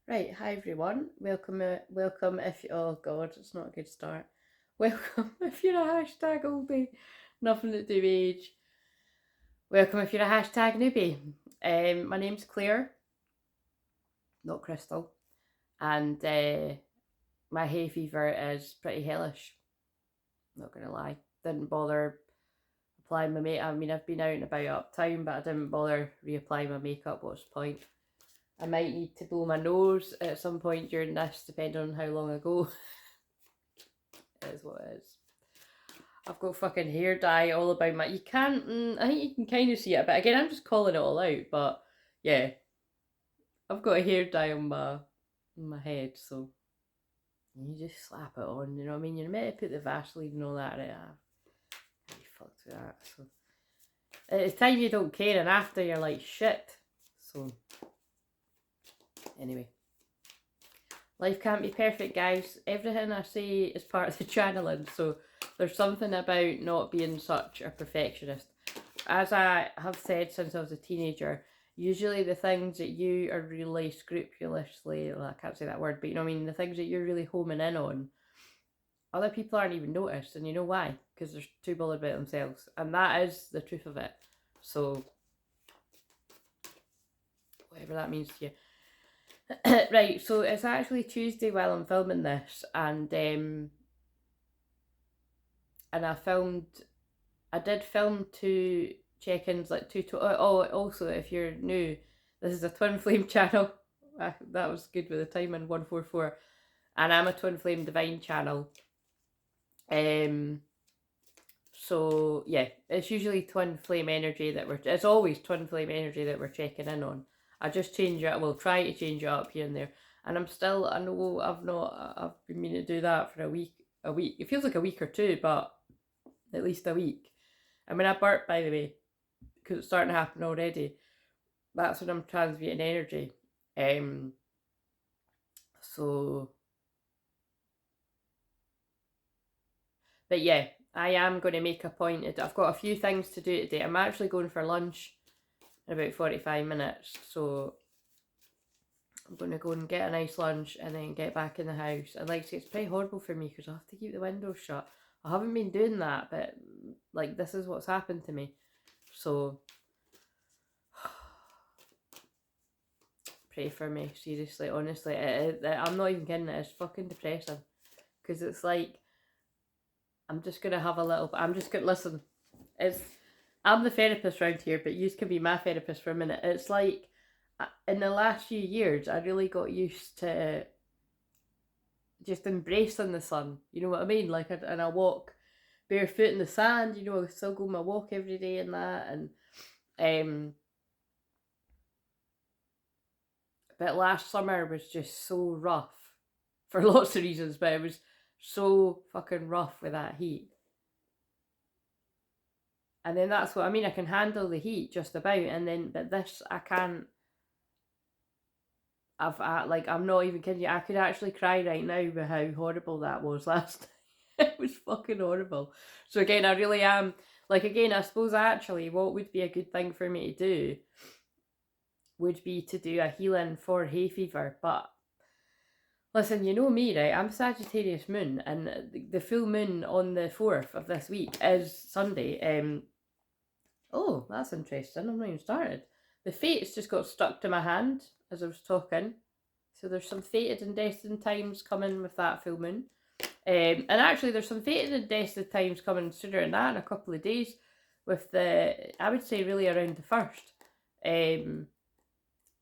Right, hi everyone. Welcome if you, oh god, it's not a good start. Welcome if you're a hashtag oldie, nothing to do with age. Welcome if you're a hashtag newbie. My name's Claire, not Crystal, and my hay fever is pretty hellish. Not gonna lie, didn't bother applying my makeup. I mean, I've been out and about uptown, but I didn't bother reapplying my makeup. What's the point? I might need to blow my nose at some point during this, depending on how long ago. It is what it is. I've got fucking hair dye all about my. You can't. I think you can kind of see it, but again, I'm just calling it all out. But yeah, I've got a hair dye on my head, so you just slap it on. You know what I mean? You're meant to put the Vaseline and all that right. Can't be fucked with that. So at the time you don't care, and after you're like shit. So anyway. Life can't be perfect, guys. Everything I say is part of the channeling, so there's something about not being such a perfectionist. As I have said since I was a teenager, usually the things that you are really scrupulously, well, I can't say that word, but you know what I mean, the things that you're really homing in on, other people aren't even noticed, and you know why? Because they're too bothered about themselves, and that is the truth of it. So, whatever that means to you. Right, so it's actually Tuesday while I'm filming this, and I did film 2 check-ins, like also if you're new, this is a twin flame channel. That was good with the timing, 144, and I'm a twin flame divine channel. So yeah, it's usually twin flame energy it's always twin flame energy that we're checking in on. I just change it. We'll try to change it up here and there. And I know I've been meaning to do that for a week. It feels like a week or two, but at least a week. I mean, I burped, by the way, because it's starting to happen already. That's when I'm transmuting energy. So, but yeah, I am going to make a point. I've got a few things to do today. I'm actually going for lunch in about 45 minutes, so I'm going to go and get a nice lunch and then get back in the house. And like I say, it's pretty horrible for me because I have to keep the windows shut. I haven't been doing that, but like this is what's happened to me. So pray for me, seriously, honestly. I'm not even kidding, it's fucking depressing. Because it's like, I'm just going to have a little, I'm just going to, listen, I'm the therapist around here, but you can be my therapist for a minute. It's like, in the last few years, I really got used to just embracing the sun. You know what I mean? Like, and I walk barefoot in the sand. You know, I still go my walk every day and that. And but last summer was just so rough for lots of reasons. But it was so fucking rough with that heat. And then that's what I mean. I can handle the heat just about, and then but this I can't. I'm not even kidding you. I could actually cry right now with how horrible that was last night. It was fucking horrible. So again, I really am again. I suppose actually, what would be a good thing for me to do would be to do a healing for hay fever. But listen, you know me, right? I'm Sagittarius moon, and the full moon on the 4th of this week is Sunday. Oh, that's interesting. I've not even started. The fates just got stuck to my hand as I was talking. So there's some fated and destined times coming with that full moon. And actually there's some fated and destined times coming sooner than that in a couple of days with I would say really around the 1st.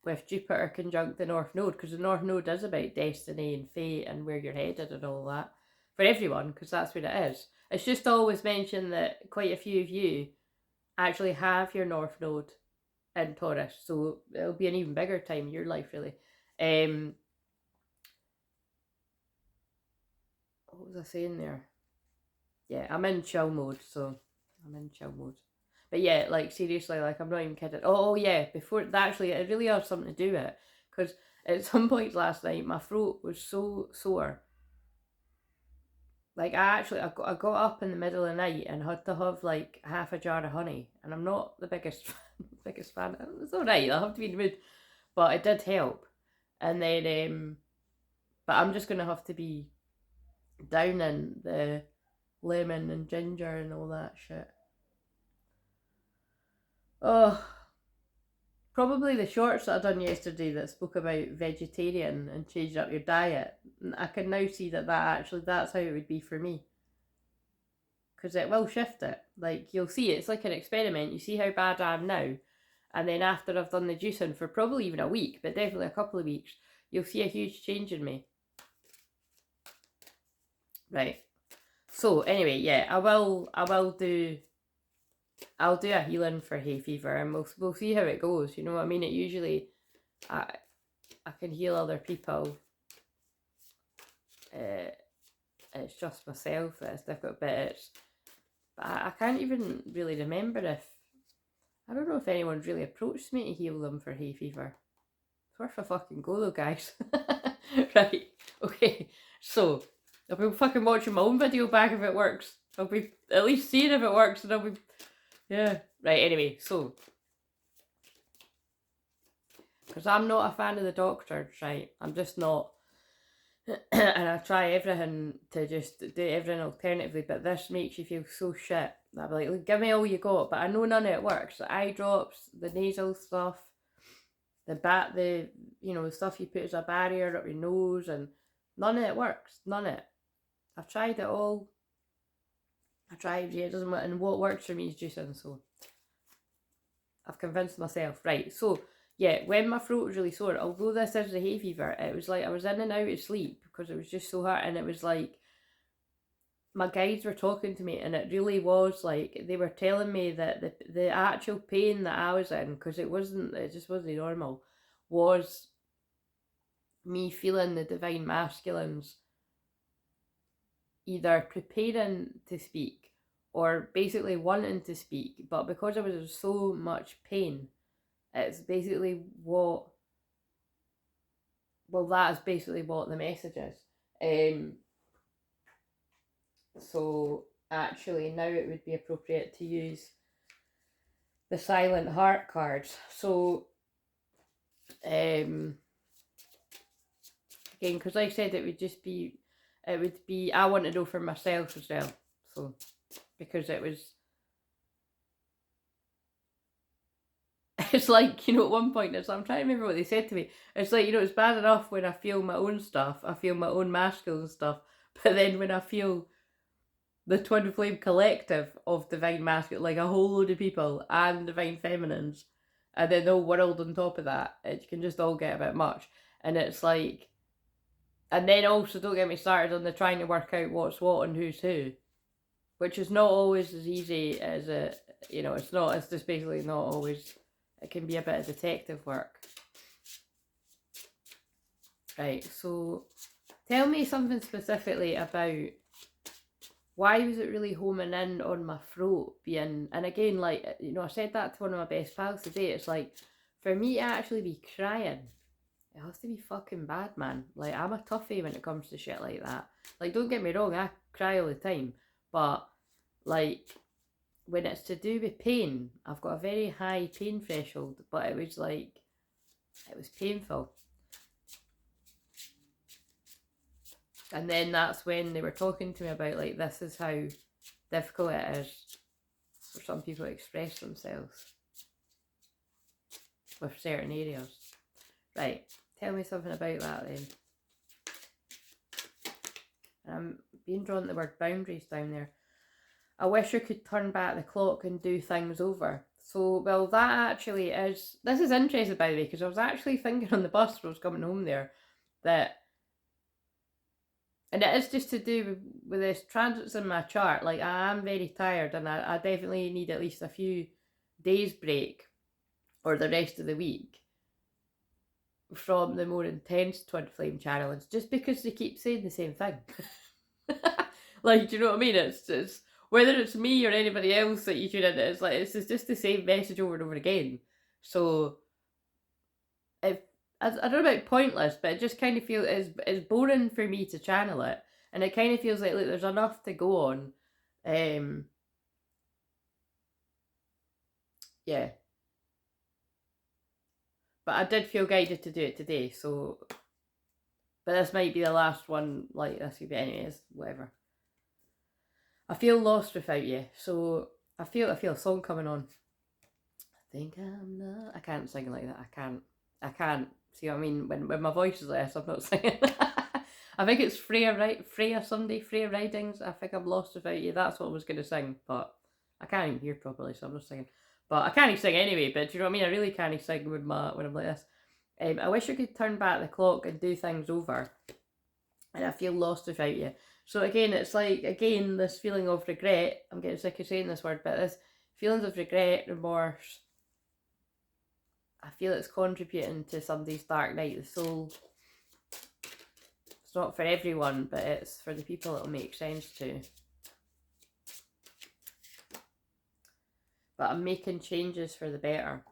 With Jupiter conjunct the North Node, because the North Node is about destiny and fate and where you're headed and all that. For everyone, because that's what it is. It's just always mentioned that quite a few of you actually have your North Node in Taurus, so it'll be an even bigger time in your life, really. What was I saying there? Yeah, I'm in chill mode, so I'm in chill mode. But yeah, like seriously, like I'm not even kidding. Oh yeah, before that actually, it really has something to do with it, because at some points last night my throat was so sore. Like I got up in the middle of the night and had to have like half a jar of honey, and I'm not the biggest fan. It's alright. I have to be in the mood, but it did help. And then, but I'm just going to have to be downing the lemon and ginger and all that shit. Oh, probably the shorts that I done yesterday that spoke about vegetarian and changing up your diet. I can now see that that's how it would be for me. Because it will shift it. Like, you'll see it's like an experiment. You see how bad I am now. And then after I've done the juicing for probably even a week, but definitely a couple of weeks, you'll see a huge change in me. Right. So anyway, yeah, I'll do a healing for hay fever, and we'll see how it goes. You know what I mean? It usually, I can heal other people. It's just myself that's difficult, but I can't even really remember if, I don't know if anyone's really approached me to heal them for hay fever. It's worth a fucking go though, guys. Right, okay, so I'll be fucking watching my own video back if it works. I'll be at least seeing if it works, and I'll be, yeah. Right, anyway, so, because I'm not a fan of the doctors, right? I'm just not. And I try everything to just do everything alternatively, but this makes you feel so shit. I'll be like, give me all you got, but I know none of it works. The eye drops, the nasal stuff, the stuff you put as a barrier up your nose, and none of it works. None of it. I've tried it all. It doesn't work, and what works for me is juicing, so I've convinced myself. Right, so yeah, when my throat was really sore, although this is a hay fever, it was like I was in and out of sleep because it was just so hard, and it was like my guides were talking to me, and it really was like they were telling me that the actual pain that I was in, because it just wasn't normal, was me feeling the divine masculines either preparing to speak or basically wanting to speak, but because I was in so much pain, it's basically that is basically what the message is. So actually now it would be appropriate to use the silent heart cards. So again, because like I said, it would be I want to know for myself as well. So because it's like, at one point, I'm trying to remember what they said to me. It's like, it's bad enough when I feel my own stuff, I feel my own masculine stuff, but then when I feel the twin flame collective of divine masculine, like a whole load of people and divine feminines, and then the whole world on top of that, it can just all get a bit much. And it's like, and then also don't get me started on the trying to work out what's what and who's who, which is not always as easy as it's just basically not always. It can be a bit of detective work. Right, so tell me something specifically about why was it really homing in on my throat being, and again, like, I said that to one of my best pals today, it's like, for me to actually be crying, it has to be fucking bad, man. Like, I'm a toughie when it comes to shit like that. Like, don't get me wrong, I cry all the time, but, like, when it's to do with pain, I've got a very high pain threshold, but it was painful. And then that's when they were talking to me about, like, this is how difficult it is for some people to express themselves with certain areas. Right, tell me something about that then. I'm being drawn to the word boundaries down there. I wish I could turn back the clock and do things over. So, well, that actually is, this is interesting, by the way, because I was actually thinking on the bus when I was coming home there, that, and it is just to do with this transits in my chart. Like, I am very tired, and I definitely need at least a few days break, or the rest of the week, from the more intense twin flame channelings, just because they keep saying the same thing. Like, do you know what I mean? It's whether it's me or anybody else that you tune in, it's like, it's just the same message over and over again. So, I don't know about pointless, but it just kind of feels, it's boring for me to channel it. And it kind of feels like, look, there's enough to go on. Yeah. But I did feel guided to do it today, so... But this might be the last one like this, but anyways, whatever. I feel lost without you, so I feel a song coming on. I think I'm not... I can't sing like that, I can't. See what I mean? When my voice is like this, I'm not singing. I think it's Freya Sunday, Freya Ridings. I think I'm lost without you. That's what I was going to sing, but I can't even hear properly, so I'm not singing. But I can't sing anyway, but do you know what I mean? I really can't sing when I'm like this. I wish I could turn back the clock and do things over. And I feel lost without you. So again, it's like, again, this feeling of regret. I'm getting sick of saying this word, but this feelings of regret, remorse. I feel it's contributing to somebody's dark night of the soul. It's not for everyone, but it's for the people it'll make sense to. But I'm making changes for the better.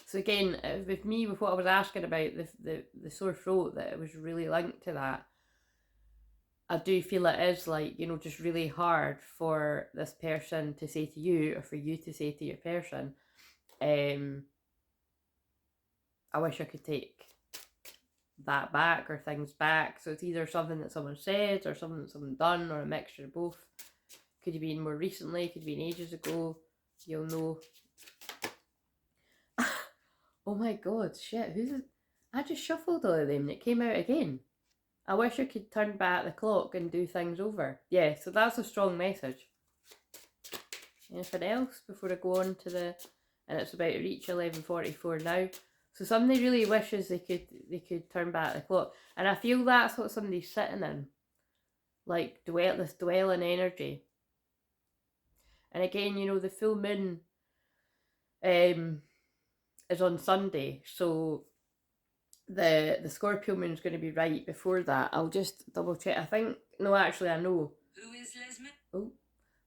So again, with me, with what I was asking about, the sore throat, that it was really linked to that. I do feel it is like, you know, just really hard for this person to say to you, or for you to say to your person, I wish I could take that back, or things back. So it's either something that someone said, or something that someone done, or a mixture of both. Could have been more recently, could have been ages ago. You'll know. Oh my god, shit, who's it? I just shuffled all of them and it came out again. I wish I could turn back the clock and do things over. Yeah, so that's a strong message. Anything else before I go on to the... And it's about to reach 11:44 now. So somebody really wishes they could turn back the clock. And I feel that's what somebody's sitting in. Like, this dwelling energy. And again, you know, the full moon is on Sunday, so the Scorpio moon is going to be right before that. I'll just double check. I think, no, actually I know. Who is Lesman? Oh,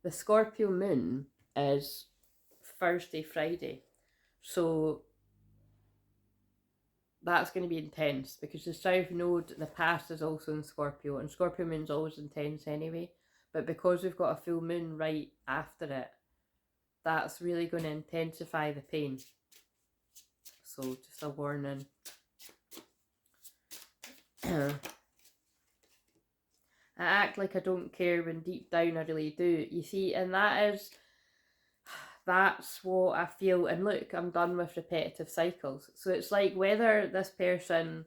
the Scorpio moon is Thursday, Friday, so that's going to be intense, because the South Node, the past, is also in Scorpio, and Scorpio moon's always intense anyway, but because we've got a full moon right after it, that's really going to intensify the pain. So just a warning. I act like I don't care when deep down I really do. You see, and that's what I feel. And look, I'm done with repetitive cycles. So it's like, whether this person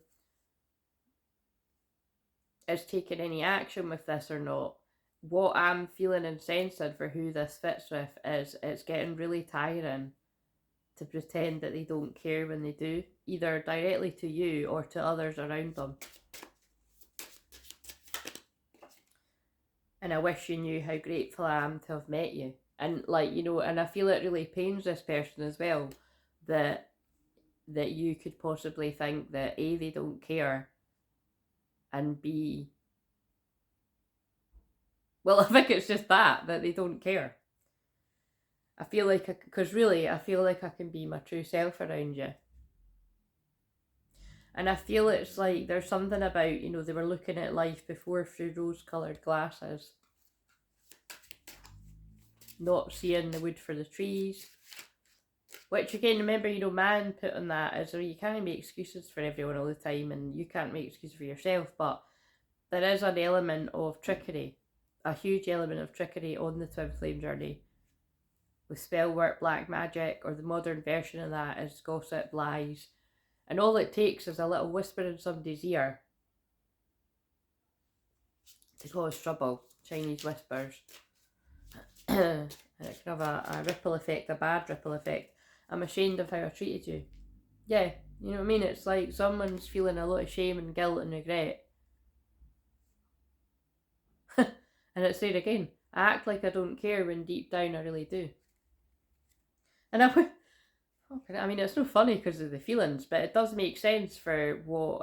is taking any action with this or not, what I'm feeling and sensing for who this fits with is, it's getting really tiring to pretend that they don't care when they do, either directly to you or to others around them. And I wish you knew how grateful I am to have met you. And like, you know, and I feel it really pains this person as well, that you could possibly think that A, they don't care, and B, well, I think it's just that they don't care. I feel like, because really, I feel like I can be my true self around you. And I feel it's like, there's something about, you know, they were looking at life before through rose-coloured glasses. Not seeing the wood for the trees. Which again, remember, you know, man put on that is, you can't make excuses for everyone all the time, and you can't make excuses for yourself, but there is an element of trickery. A huge element of trickery on the twin flame journey. With spell work, black magic, or the modern version of that is gossip, lies. And all it takes is a little whisper in somebody's ear to cause trouble. Chinese whispers. And it can have a ripple effect, a bad ripple effect. I'm ashamed of how I treated you. Yeah, you know what I mean? It's like someone's feeling a lot of shame and guilt and regret. And it's said again, I act like I don't care when deep down I really do. And I mean, it's no funny because of the feelings, but it does make sense for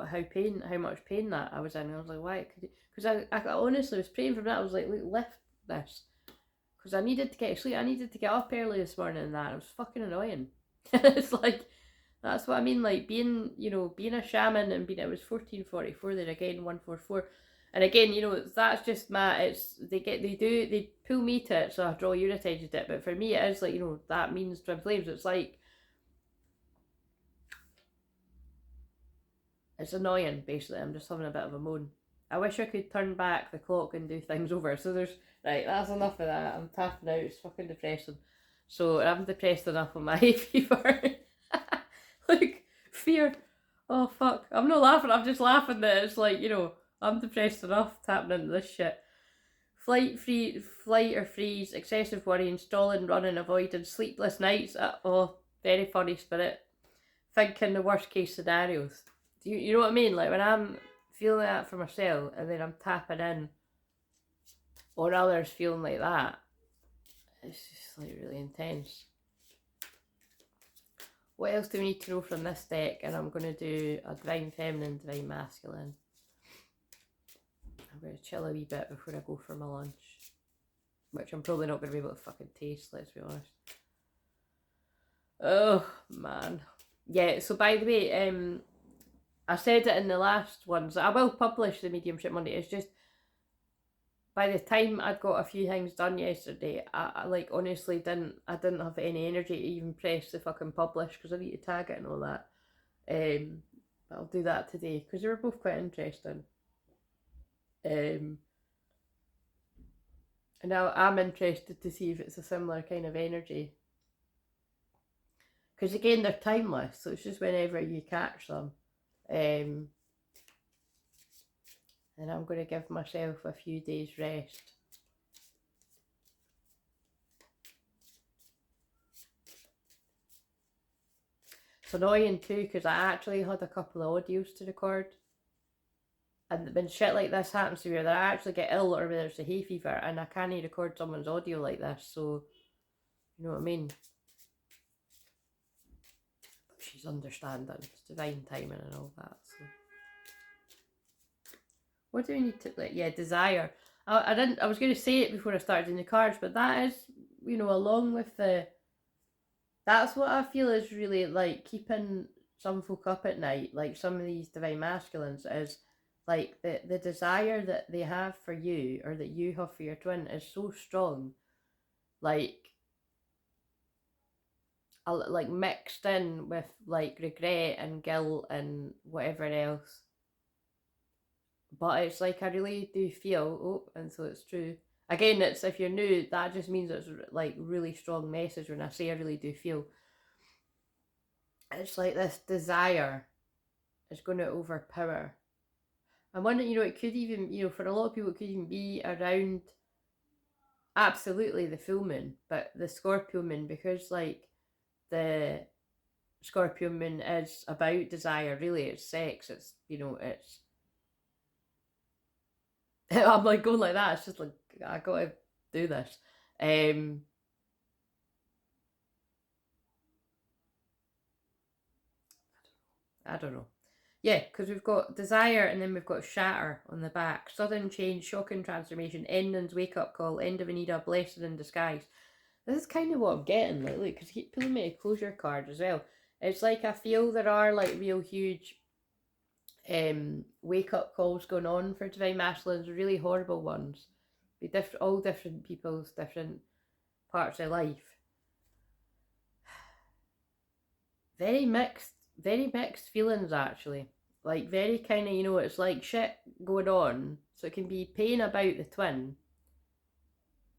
how much pain that I was in. I was like, why? Because I honestly was praying for that. I was like, look, lift this. Because I needed to get sleep. I needed to get up early this morning, and that. It was fucking annoying. It's like, that's what I mean, like being a shaman and it was 1444 there again, 144. And again, you know, that's just they pull me to it, so I draw your attention to it. But for me, it is like, you know, that means twin flames. It's like, it's annoying, basically. I'm just having a bit of a moan. I wish I could turn back the clock and do things over. So there's, right, that's enough of that. I'm tapping out. It's fucking depressing. So I'm depressed enough on my hay fever. Like, fear. Oh, fuck. I'm not laughing. I'm just laughing that it's like, you know, I'm depressed enough tapping into this shit. Flight or freeze, excessive worrying, stalling, running, avoiding, sleepless nights. Oh, very funny spirit. Thinking the worst case scenarios. You know what I mean? Like when I'm feeling that for myself and then I'm tapping in or others feeling like that, it's just like really intense. What else do we need to know from this deck? And I'm going to do a Divine Feminine, Divine Masculine. I'm going to chill a wee bit before I go for my lunch. Which I'm probably not going to be able to fucking taste, let's be honest. Oh, man. Yeah, so by the way, I said it in the last ones. I will publish the Mediumship Monday. It's just, by the time I'd got a few things done yesterday, I like honestly didn't have any energy to even press the fucking publish because I need to tag it and all that. But I'll do that today because they were both quite interesting. And now I'm interested to see if it's a similar kind of energy. Because again, they're timeless, so it's just whenever you catch them. And I'm going to give myself a few days rest. It's annoying too because I actually had a couple of audios to record. And when shit like this happens to me, where I actually get ill or whether it's a hay fever and I can't record someone's audio like this, so you know what I mean? But she's understanding. It's divine timing and all that, so. What do we need to, like, yeah, desire. I was going to say it before I started doing the cards, but that is, you know, along with the, that's what I feel is really, like, keeping some folk up at night, like some of these Divine Masculines, is, like, the desire that they have for you, or that you have for your twin, is so strong, like mixed in with, like, regret and guilt and whatever else. But it's like I really do feel, and so it's true. Again, it's, if you're new, that just means it's like really strong message when I say I really do feel. It's like this desire is going to overpower. I'm wondering, you know, it could even, you know, for a lot of people, it could even be around, absolutely, the full moon, but the Scorpio moon, because like the Scorpio moon is about desire, really, it's sex, it's, you know, it's, I'm like going like that. It's just like I gotta do this. I don't know. Yeah, because we've got desire and then we've got shatter on the back. Sudden change, shocking transformation, endings, wake up call, end of an era, blessing in disguise. This is kind of what I'm getting lately because you keep pulling me a closure card as well. It's like I feel there are like real huge wake up calls going on for Divine Masculines, really horrible ones. Be all different people's different parts of life. Very mixed feelings actually. Like very kind of, you know, it's like shit going on. So it can be pain about the twin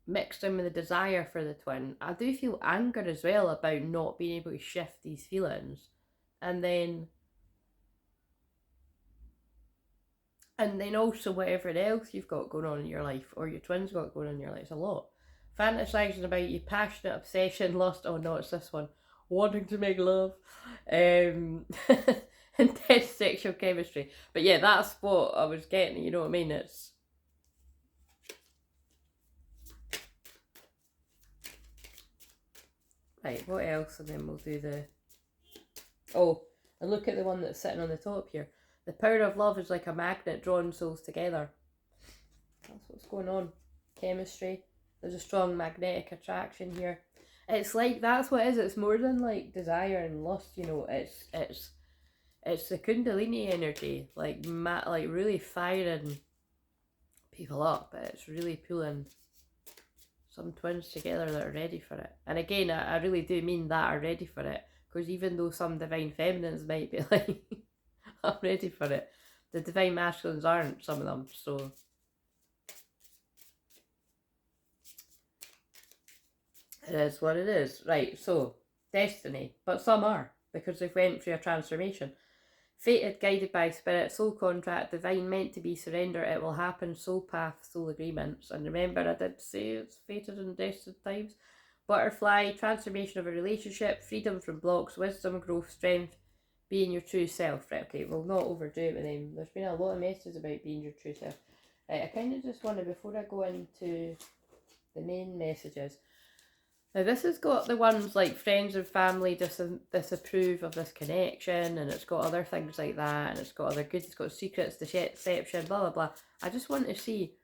mixed in with the desire for the twin. I do feel anger as well about not being able to shift these feelings. And then also whatever else you've got going on in your life, or your twin's got going on in your life. It's a lot. Fantasizing about you, passionate obsession, lust. Oh no, it's this one. Wanting to make love. Intense sexual chemistry. But yeah, that's what I was getting, you know what I mean? It's right, what else? And then we'll do the, oh, and look at the one that's sitting on the top here. The power of love is like a magnet drawing souls together. That's what's going on. Chemistry. There's a strong magnetic attraction here. It's like, that's what it is. It's more than like desire and lust, you know. It's the Kundalini energy, like really firing people up, but it's really pulling some twins together that are ready for it. And again, I really do mean that are ready for it, because even though some divine feminines might be like, I'm ready for it, the divine masculines aren't, some of them, so it is what it is. Right, so, destiny, but some are, because they've went through a transformation. Fated, guided by spirit, soul contract, divine, meant to be, surrender, it will happen, soul path, soul agreements. And remember, I did say it's fated and destined times. Butterfly, transformation of a relationship, freedom from blocks, wisdom, growth, strength, being your true self. Right, okay, we'll not overdo it with them. There's been a lot of messages about being your true self. Right, I kind of just want to, before I go into the main messages, now this has got the ones like friends and family disapprove of this connection, and it's got other things like that, and it's got other goods, it's got secrets, deception, blah blah blah. I just want to see,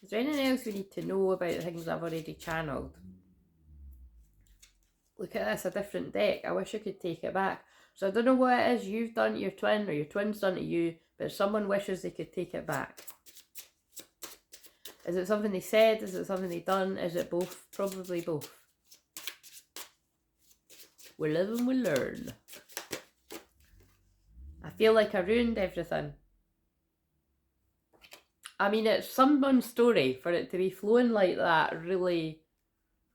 is there anything else we need to know about the things I've already channeled? Look at this, a different deck. I wish I could take it back. So I don't know what it is you've done to your twin, or your twin's done to you, but someone wishes they could take it back. Is it something they said? Is it something they done? Is it both? Probably both. We live and we learn. I feel like I ruined everything. I mean, it's someone's story for it to be flowing like that really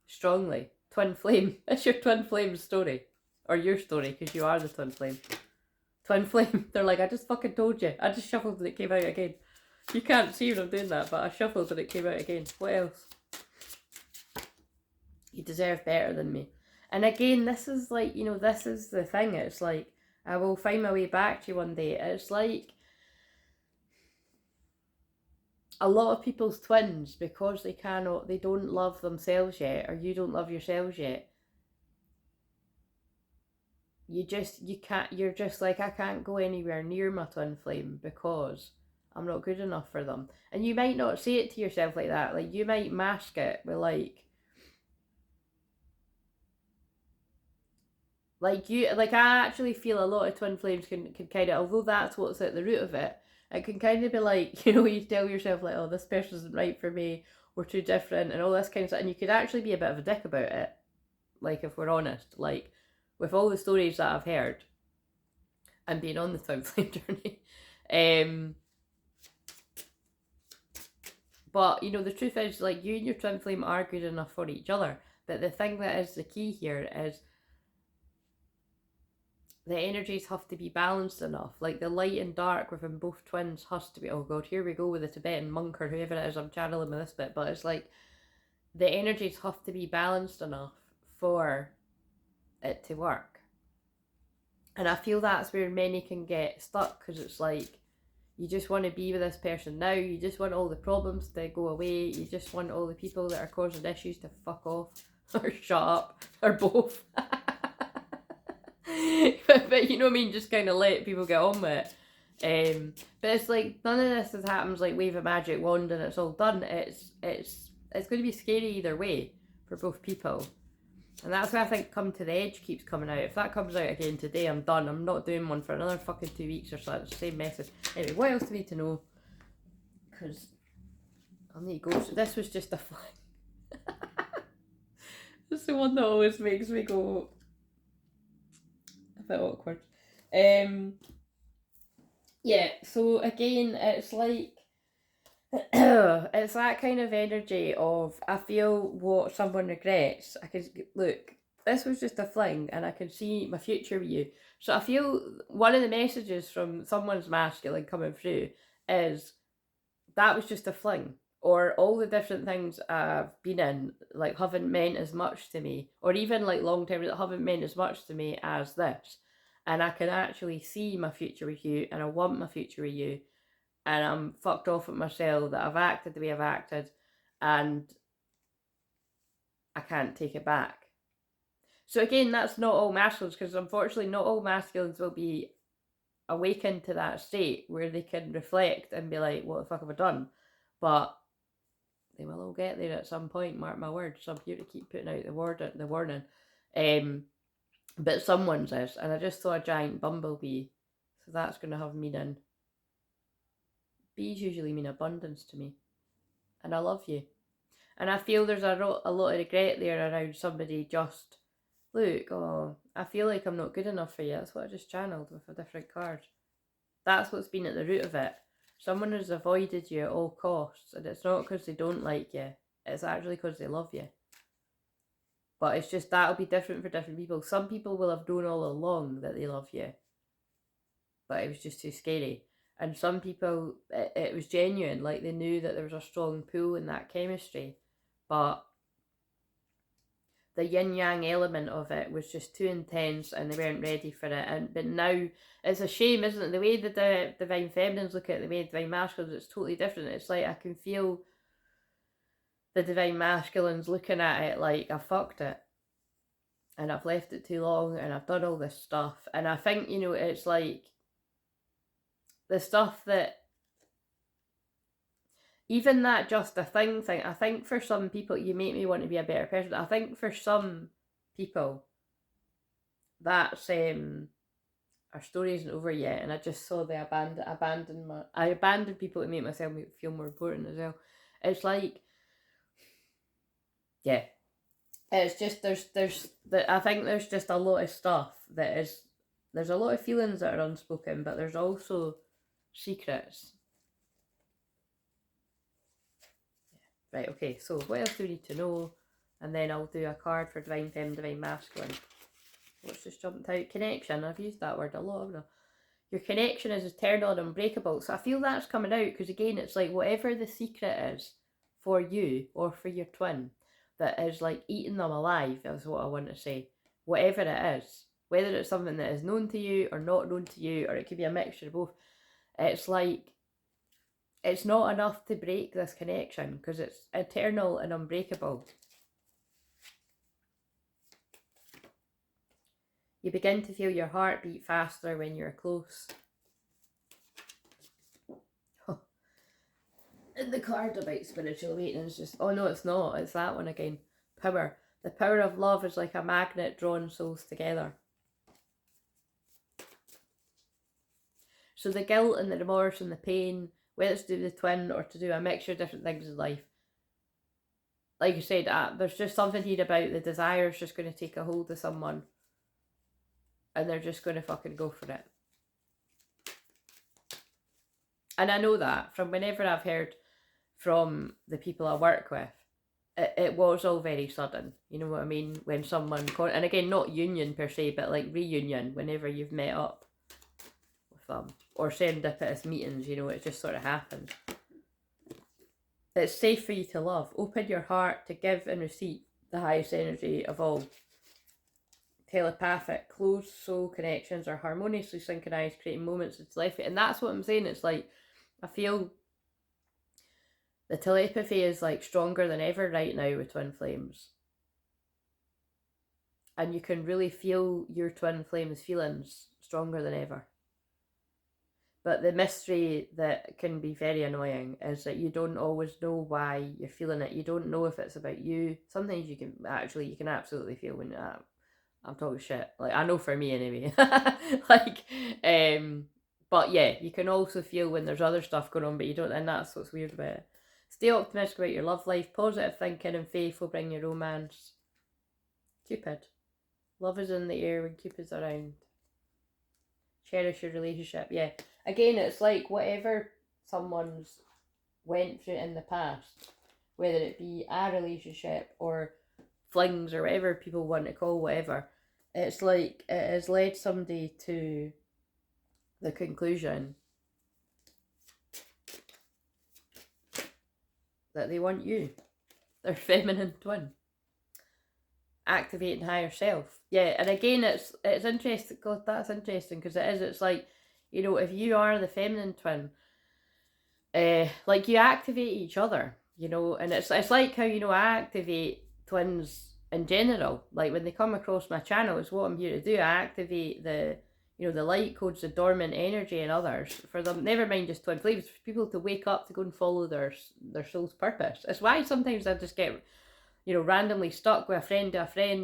strongly. Twin flame. It's your twin flame story. Or your story, because you are the twin flame. Twin flame. They're like, I just fucking told you. I just shuffled and it came out again. You can't see when I'm doing that, but I shuffled and it came out again. What else? You deserve better than me. And again, this is like, you know, this is the thing. It's like, I will find my way back to you one day. It's like a lot of people's twins, because they don't love themselves yet, or you don't love yourselves yet. You're just like, I can't go anywhere near my twin flame because I'm not good enough for them. And you might not say it to yourself like that. Like, you might mask it with I actually feel a lot of twin flames can kind of, although that's what's at the root of it, it can kind of be like, you know, you tell yourself like, oh, this person isn't right for me, we're too different, and all this kind of stuff, and you could actually be a bit of a dick about it, like, if we're honest, like, with all the stories that I've heard, and being on the twin flame journey, but, you know, the truth is, like, you and your twin flame are good enough for each other, but the thing that is the key here is the energies have to be balanced enough. Like, the light and dark within both twins has to be, oh god, here we go with the Tibetan monk or whoever it is I'm channeling with this bit, but it's like, the energies have to be balanced enough for it to work. And I feel that's where many can get stuck, because it's like, you just want to be with this person now, you just want all the problems to go away, you just want all the people that are causing issues to fuck off, or shut up, or both. but you know what I mean, just kind of let people get on with it. But it's like, none of this happens like wave a magic wand and it's all done. It's going to be scary either way for both people, and that's why I think Come to the Edge keeps coming out. If that comes out again today, I'm done. I'm not doing one for another fucking 2 weeks or so. It's the same message. Anyway, what else do we need to know? Because I'll need to go. So this was just a flag. This is the one that always makes me go a bit awkward. Yeah, so again, it's like, it's that kind of energy of, I feel what someone regrets. I can look, this was just a fling and I can see my future with you. So I feel one of the messages from someone's masculine coming through is, that was just a fling, or all the different things I've been in like haven't meant as much to me, or even like long term that haven't meant as much to me as this, and I can actually see my future with you, and I want my future with you, and I'm fucked off with myself that I've acted the way I've acted, and I can't take it back. So again, that's not all masculines, because unfortunately not all masculines will be awakened to that state where they can reflect and be like, what the fuck have I done? But they will all get there at some point, mark my words. So I'm here to keep putting out the warning. But someone's is, and I just saw a giant bumblebee, so that's going to have meaning. Bees usually mean abundance to me. and I love you. And I feel there's a lot of regret there around somebody just, look, oh, I feel like I'm not good enough for you. That's what I just channeled with a different card. That's what's been at the root of it. Someone has avoided you at all costs, and it's not because they don't like you. It's actually because they love you. But it's just that'll be different for different people. Some people will have known all along that they love you, but it was just too scary. And some people, it was genuine, like they knew that there was a strong pull in that chemistry, but the yin-yang element of it was just too intense and they weren't ready for it. But now, it's a shame, isn't it? The way the Divine Feminines look at it, the way the Divine Masculines, it's totally different. It's like I can feel the Divine Masculines looking at it like, I fucked it. And I've left it too long and I've done all this stuff. And I think, it's like the stuff that, even that just a thing, I think for some people, you make me want to be a better person. I think for some people, that's, our story isn't over yet. And I just saw the I abandoned people to make myself feel more important as well. It's like, yeah. It's just, I think there's just a lot of stuff there's a lot of feelings that are unspoken, but there's also secrets. Yeah. Right, okay, so what else do we need to know? And then I'll do a card for Divine Femme, Divine Masculine. What's just jumped out? Connection. I've used that word a lot, haven't I? Your connection is eternal and unbreakable. So I feel that's coming out because, again, it's like whatever the secret is for you or for your twin that is like eating them alive, is what I want to say. Whatever it is, whether it's something that is known to you or not known to you, or it could be a mixture of both, it's like, it's not enough to break this connection because it's eternal and unbreakable. You begin to feel your heart beat faster when you're close. And the card about spiritual awakening is just, oh no, it's not. It's that one again. Power. The power of love is like a magnet drawing souls together. So the guilt and the remorse and the pain, whether it's to do with the twin or to do a mixture of different things in life, like you said, there's just something here about the desire is just going to take a hold of someone and they're just going to fucking go for it. And I know that from whenever I've heard from the people I work with, it was all very sudden. You know what I mean? When someone, and again, not union per se, but like reunion, whenever you've met up with them. Or serendipitous meetings, it just sort of happens. It's safe for you to love. Open your heart to give and receive the highest energy of all. Telepathic, close soul connections are harmoniously synchronized, creating moments of telepathy. And that's what I'm saying. It's like, I feel the telepathy is like stronger than ever right now with twin flames. And you can really feel your twin flame's feelings stronger than ever. But the mystery that can be very annoying is that you don't always know why you're feeling it. You don't know if it's about you. Sometimes you can absolutely feel when I'm talking shit. Like, I know for me anyway. But yeah, you can also feel when there's other stuff going on, but you don't, and that's what's weird about it. Stay optimistic about your love life. Positive thinking and faith will bring you romance. Cupid. Love is in the air when Cupid's around. Cherish your relationship. Yeah. Again, it's like whatever someone's went through in the past, whether it be a relationship or flings or whatever people want to call whatever, it's like it has led somebody to the conclusion that they want you, their feminine twin. Activating higher self. Yeah, and again, it's interesting. God, that's interesting because it's like, if you are the feminine twin, like you activate each other, and it's like how, I activate twins in general. Like when they come across my channel, it's what I'm here to do. I activate the light codes, the dormant energy in others for them, never mind just twin flames, for people to wake up to go and follow their soul's purpose. It's why sometimes I just get randomly stuck with a friend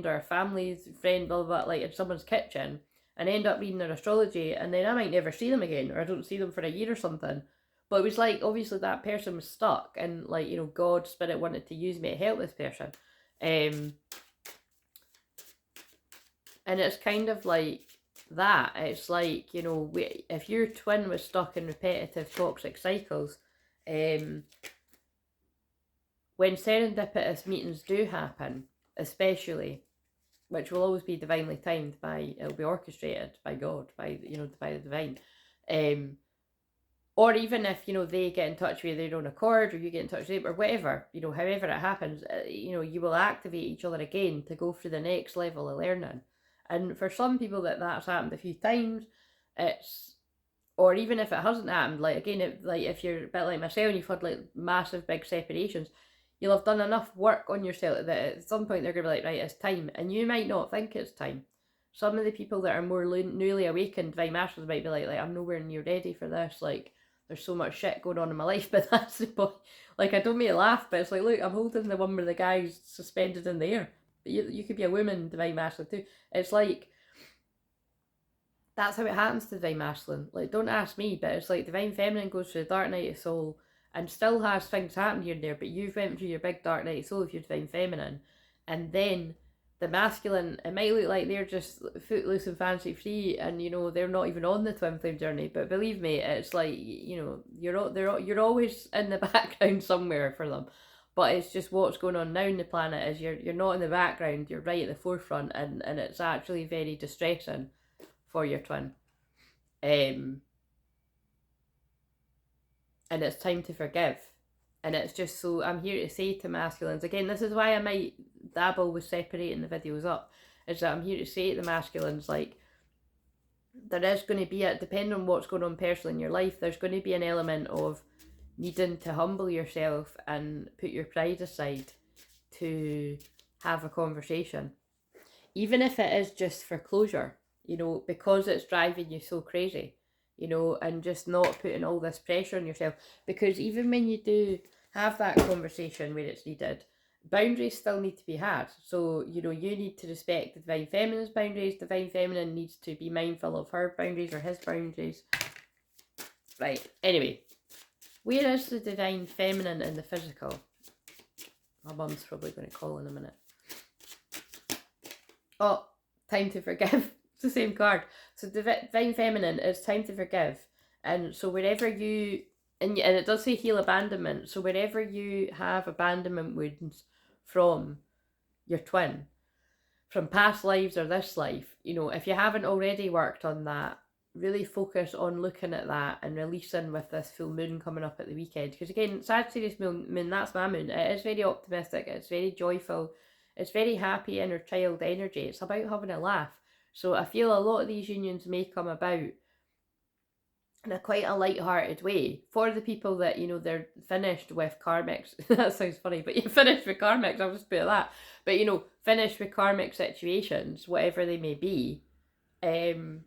or a family's friend, blah, blah, blah, like in someone's kitchen and end up reading their astrology, and then I might never see them again, or I don't see them for a year or something. But it was like, obviously that person was stuck, and like, you know, God, spirit wanted to use me to help this person. And it's kind of like that. It's like, you know, if your twin was stuck in repetitive toxic cycles, when serendipitous meetings do happen, especially, which will always be divinely timed it'll be orchestrated by God, by, you know, by the divine. Or even if, you know, they get in touch with their own accord, or you get in touch with them, or whatever, you know, however it happens, you know, you will activate each other again to go through the next level of learning. And for some people that's happened a few times, or even if it hasn't happened, like, again, like, if you're a bit like myself and you've had like massive big separations, you'll have done enough work on yourself that at some point they're going to be like, right, it's time. And you might not think it's time. Some of the people that are more newly awakened divine masters might be like, I'm nowhere near ready for this. Like, there's so much shit going on in my life. But that's the point. Like, I don't mean to laugh, but it's like, look, I'm holding the one where the guy's suspended in the air. But you could be a woman divine master too. It's like, that's how it happens to divine masculine. Like, don't ask me, but it's like divine feminine goes through the dark night of soul and still has things happen here and there, but you've went through your big dark night of soul if you're divine feminine. And then the masculine, it might look like they're just footloose and fancy free, and, you know, they're not even on the twin flame journey. But believe me, it's like, you know, you're always in the background somewhere for them. But it's just what's going on now in the planet is you're not in the background, you're right at the forefront, and it's actually very distressing for your twin. And it's time to forgive. And it's just, so I'm here to say to masculines, again, this is why I might dabble with separating the videos up, is that I'm here to say to the masculines, like, there is going to be, depending on what's going on personally in your life, there's going to be an element of needing to humble yourself and put your pride aside to have a conversation. Even if it is just for closure, you know, because it's driving you so crazy, you know, and just not putting all this pressure on yourself. Because even when you do have that conversation where it's needed, boundaries still need to be had. So, you know, you need to respect the divine feminine's boundaries. Divine feminine needs to be mindful of her boundaries or his boundaries. Right, anyway, where is the divine feminine in the physical? My mum's probably going to call in a minute. Oh, time to forgive. It's the same card. So divine feminine is time to forgive. And so wherever you, and it does say heal abandonment. So wherever you have abandonment wounds from your twin, from past lives or this life, you know, if you haven't already worked on that, really focus on looking at that and releasing with this full moon coming up at the weekend. Because again, Sagittarius moon, that's my moon. It is very optimistic. It's very joyful. It's very happy inner child energy. It's about having a laugh. So I feel a lot of these unions may come about in a quite a light-hearted way for the people that, you know, they're finished with karmics. That sounds funny, but you're finished with karmics, I'll just put it that. But, you know, finished with karmic situations, whatever they may be. And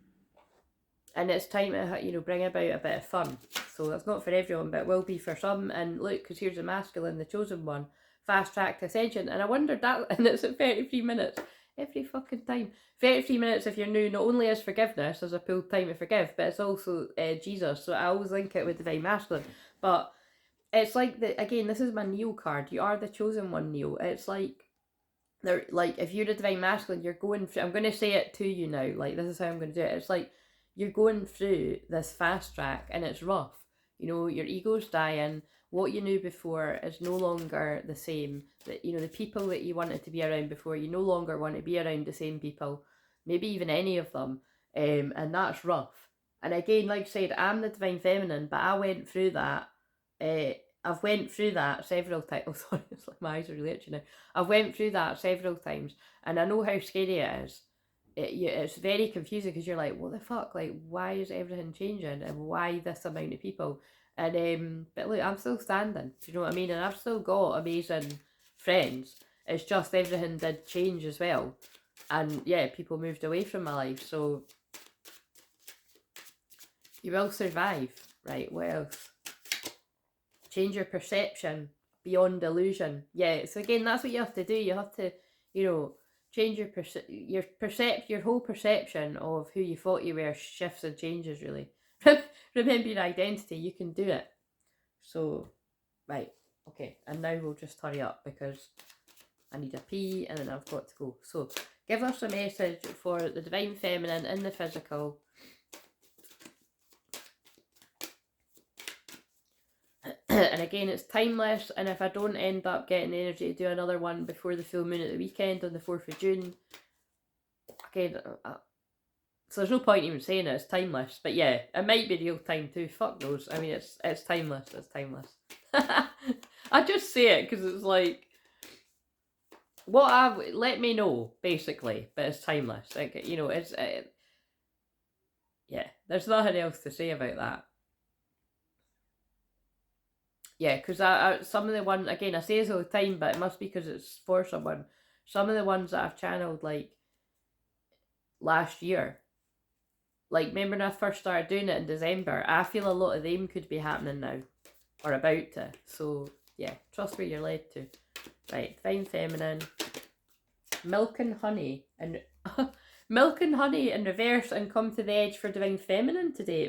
it's time to, you know, bring about a bit of fun. So that's not for everyone, but it will be for some. And look, because here's the masculine, the chosen one, fast track to ascension. And I wondered that, and it's at 33 minutes. Every fucking time. 33 minutes if you're new, not only is forgiveness, there's a pulled time to forgive, but it's also Jesus. So I always link it with divine masculine. But it's like, again, this is my Neo card. You are the chosen one, Neo. It's like, if you're a divine masculine, you're going through, I'm going to say it to you now, like, this is how I'm going to do it. It's like, you're going through this fast track and it's rough. You know, your ego's dying. What you knew before is no longer the same. That, you know, the people that you wanted to be around before, you no longer want to be around the same people, maybe even any of them, and that's rough. And again, like I said, I'm the divine feminine, but I went through that. I've went through that several times. Oh, sorry, it's like my eyes are really itchy now. I've went through that several times, and I know how scary it is. It's very confusing because you're like, what the fuck? Like, why is everything changing, and why this amount of people? And but look, I'm still standing. Do you know what I mean? And I've still got amazing friends. It's just everything did change as well, and yeah, people moved away from my life. So you will survive, right? What else? Change your perception beyond illusion. Yeah. So again, that's what you have to do. You have to, you know, change your whole perception of who you thought you were shifts and changes, really. Remember your identity, you can do it. So, right, okay, and now we'll just hurry up because I need a pee and then I've got to go. So, give us a message for the Divine Feminine in the physical. And again, it's timeless, and if I don't end up getting the energy to do another one before the full moon at the weekend on the 4th of June, again, so there's no point even saying it, it's timeless. But yeah, it might be real time too, fuck knows. I mean, it's timeless, it's timeless. I just say it because it's like, let me know, basically, but it's timeless. Like, you know, yeah, there's nothing else to say about that. Yeah, because some of the ones, again, I say this all the time, but it must be because it's for someone. Some of the ones that I've channeled, like, last year, like, remember when I first started doing it in December, I feel a lot of them could be happening now, or about to. So, yeah, trust where you're led to. Right, Divine Feminine, Milk and Honey, and Milk and Honey in reverse, and Come to the Edge for Divine Feminine today.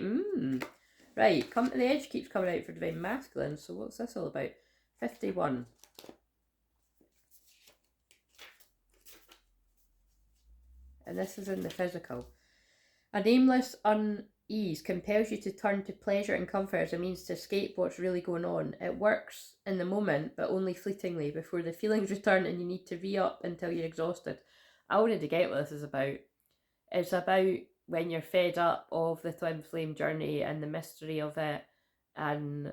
Right, Come to the Edge keeps coming out for Divine Masculine, so what's this all about? 51. And this is in the physical. A nameless unease compels you to turn to pleasure and comfort as a means to escape what's really going on. It works in the moment, but only fleetingly before the feelings return and you need to re-up until you're exhausted. I already get what this is about. It's about when you're fed up of the twin flame journey and the mystery of it, and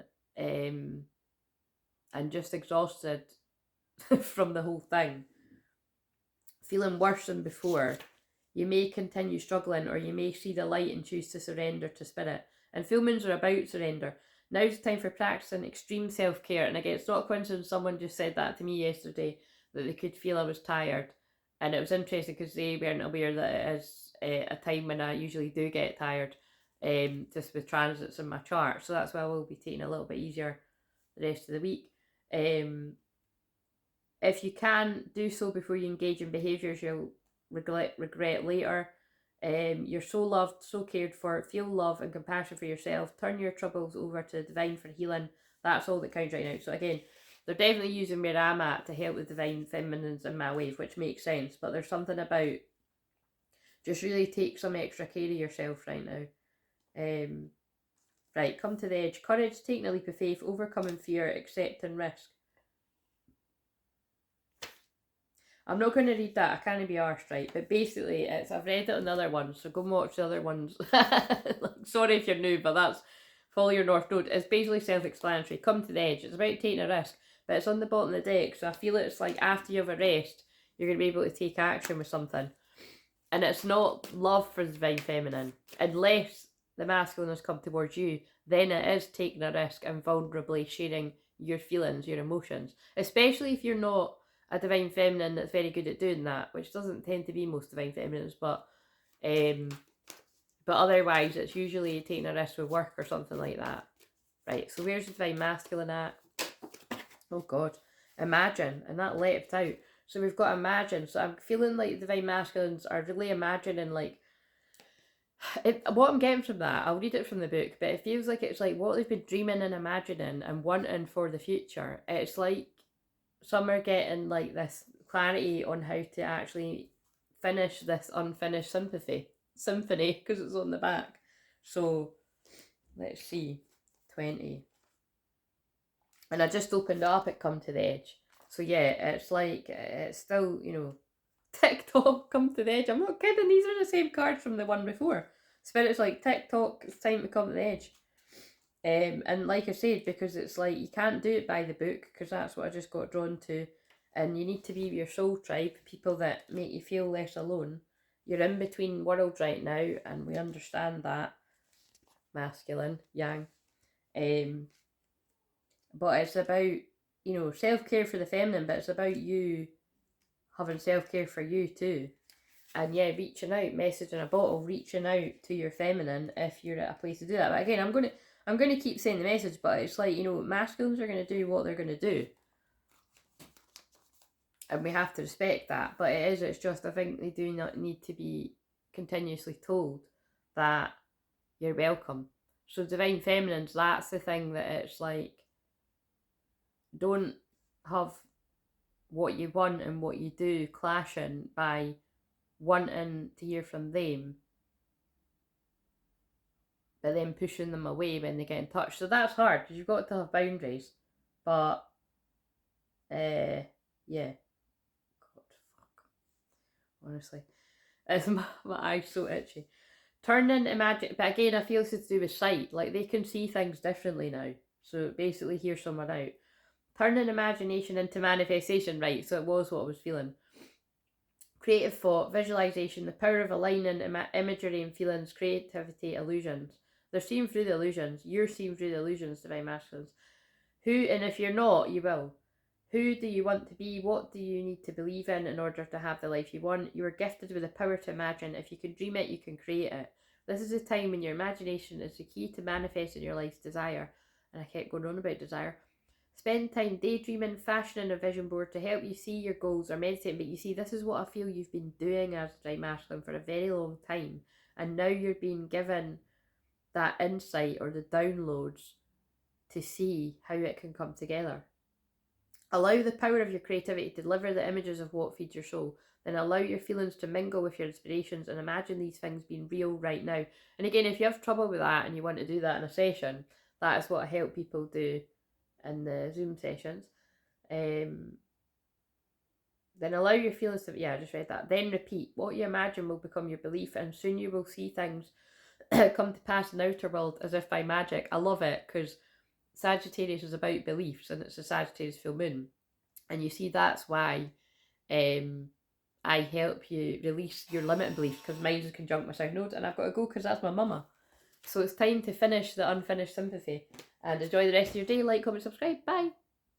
just exhausted from the whole thing, feeling worse than before. You may continue struggling, or you may see the light and choose to surrender to spirit. And full moons are about surrender. Now's the time for practicing extreme self-care. And again, it's not a coincidence someone just said that to me yesterday, that they could feel I was tired. And it was interesting because they weren't aware that it is a time when I usually do get tired, just with transits in my chart. So that's why I will be taking a little bit easier the rest of the week. If you can, do so before you engage in behaviours you'll regret later. You're so loved, so cared for. Feel love and compassion for yourself. Turn your troubles over to the divine for healing. That's all that counts right now. So again, they're definitely using where I'm at to help with divine feminines in my wave, which makes sense. But there's something about just really take some extra care of yourself right now. Right, Come to the Edge. Courage, taking a leap of faith, overcoming fear, accepting risk. I'm not going to read that, I can't be arsed, right? But basically, I've read it on the other ones, so go and watch the other ones. Sorry if you're new, but that's follow your North Node. It's basically self-explanatory. Come to the Edge. It's about taking a risk, but it's on the bottom of the deck, so I feel it's like after you have a rest, you're going to be able to take action with something. And it's not love for the divine feminine. Unless the masculine has come towards you, then it is taking a risk and vulnerably sharing your feelings, your emotions. Especially if you're not a divine feminine that's very good at doing that, which doesn't tend to be most divine feminines, but otherwise it's usually taking a risk with work or something like that. Right, so where's the divine masculine at? Oh god, Imagine, and that leapt out. So we've got Imagine, so I'm feeling like the divine masculines are really imagining, like, what I'm getting from that, I'll read it from the book, but it feels like it's like what they've been dreaming and imagining and wanting for the future. It's like some are getting like this clarity on how to actually finish this unfinished symphony, because it's on the back. So let's see, 20. And I just opened it up at Come to the Edge. So yeah, it's like, it's still, you know, TikTok, Come to the Edge. I'm not kidding, these are the same cards from the one before. Spirit's like, TikTok, it's time to come to the edge. And like I said, because it's like, you can't do it by the book, because that's what I just got drawn to. And you need to be with your soul tribe, people that make you feel less alone. You're in between worlds right now, and we understand that. Masculine, yang. But it's about, you know, self-care for the feminine, but it's about you having self-care for you too. And yeah, reaching out, message in a bottle, reaching out to your feminine if you're at a place to do that. But again, I'm going to keep saying the message, but it's like, you know, masculines are going to do what they're going to do. And we have to respect that. But it's just, I think they do not need to be continuously told that you're welcome. So divine feminines, that's the thing that it's like, don't have what you want and what you do clashing by wanting to hear from them, but then pushing them away when they get in touch. So that's hard because you've got to have boundaries. But yeah, God, fuck, honestly, it's my eyes so itchy. Turning imagine, but again, I feel it's to do with sight. Like they can see things differently now. So basically, hear someone out. Turning imagination into manifestation, right? So it was what I was feeling. Creative thought, visualization, the power of aligning imagery and feelings, creativity, illusions. They're seeing through the illusions. You're seeing through the illusions, divine masculines. Who, and if you're not, you will. Who do you want to be? What do you need to believe in order to have the life you want? You are gifted with the power to imagine. If you can dream it, you can create it. This is a time when your imagination is the key to manifesting your life's desire. And I kept going on about desire. Spend time daydreaming, fashioning a vision board to help you see your goals or meditating. But you see, this is what I feel you've been doing as Divine Masculine for a very long time. And now you're being given that insight or the downloads to see how it can come together. Allow the power of your creativity to deliver the images of what feeds your soul. Then allow your feelings to mingle with your inspirations and imagine these things being real right now. And again, if you have trouble with that and you want to do that in a session, that is what I help people do in the Zoom sessions. Then allow your feelings to, yeah, I just read that. Then repeat. What you imagine will become your belief, and soon you will see things come to pass in the outer world as if by magic. I love it because Sagittarius is about beliefs and it's a Sagittarius full moon. And you see, that's why I help you release your limiting beliefs, because mine is conjunct my South Node, and I've got to go because that's my mama. So it's time to finish the unfinished sympathy. And enjoy the rest of your day. Like, comment, subscribe. Bye.